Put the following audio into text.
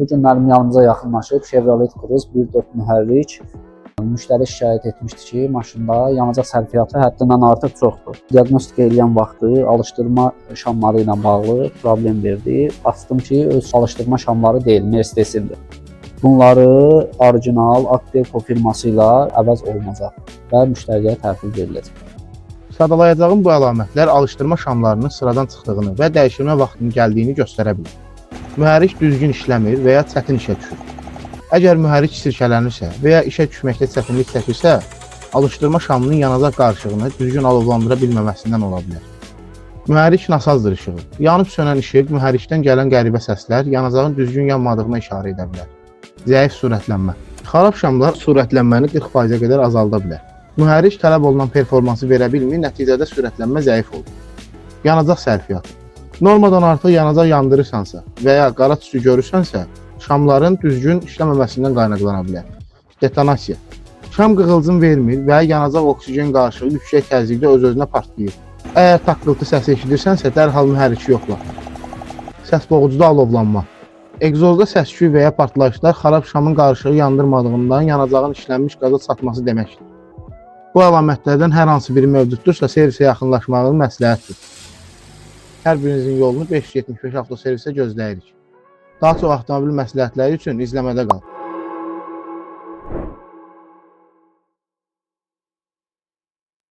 Bu gün mənim yanımıza yaxınlaşıb Chevrolet Cruze 1.4 mühərrik müştəri şikayət etmişdi ki, maşında yanacaq sərfiyyatı həddindən artıq çoxdur. Diaqnostika edən vaxtı alışdırma şamları ilə bağlı problem verdi. Baxdım ki, öz alışdırma şamları deyil, Mercedes-indir. Bunları orijinal Aktelco firması ilə əvəz olunacaq və müştəriyə təhvil veriləcək. Sadalayacağım bu əlamətlər alışdırma şamlarının sıradan çıxdığını və dəyişilmə vaxtının gəldiyini göstərə bilər. Mühərrik düzgün işləmir və ya çətin işə düşür. Əgər mühərrik sirkələnirsə və ya işə düşməkdə çətinlik çəkirsə, alışdırma şamının yanacaq qarışığını düzgün alovlandıra bilməməsindən ola bilər. Mühərrik nasazdır işığı. Yanıb sönən işıq, mühərrikdən gələn qəribə səslər yanacağın düzgün yanmadığına işarə edə bilər. Zəif sürətlənmə. Xarab şamlar sürətlənməni 40%-ə qədər azalda bilər. Mühərrik tələb olunan performansı verə bilmir, nəticədə sürətlənmə zəif olur. Yanacaq sərfiyyatı. Normadan artıq yanacaq yandırırsansa və ya qara tüstü görürsənsə, şamların düzgün işləməməsindən qaynaqlana bilər. Detonasiya. Şam qığılcım vermir və yanacaq oksigen qarışığı yüksək təzyiqdə öz-özünə partlayır. Əgər taqqıltı səsi eşidirsənsə, dərhal mühərriki yoxla. Səs boğucuda alovlanma. Egzozda səs-küy və ya partlayışlar xarab şamın qarışığı yandırmadığından yanacağın işlənmiş qaza çatması deməkdir. Bu əlamətlərdən hər hansı biri mövcuddursa, servisə yaxınlaşmağını məsləhətdir. Hər birinizin yolunu 575 avtoservisə gözləyirik. Daha çox avtomobil məsləhətləri üçün izləmədə qal.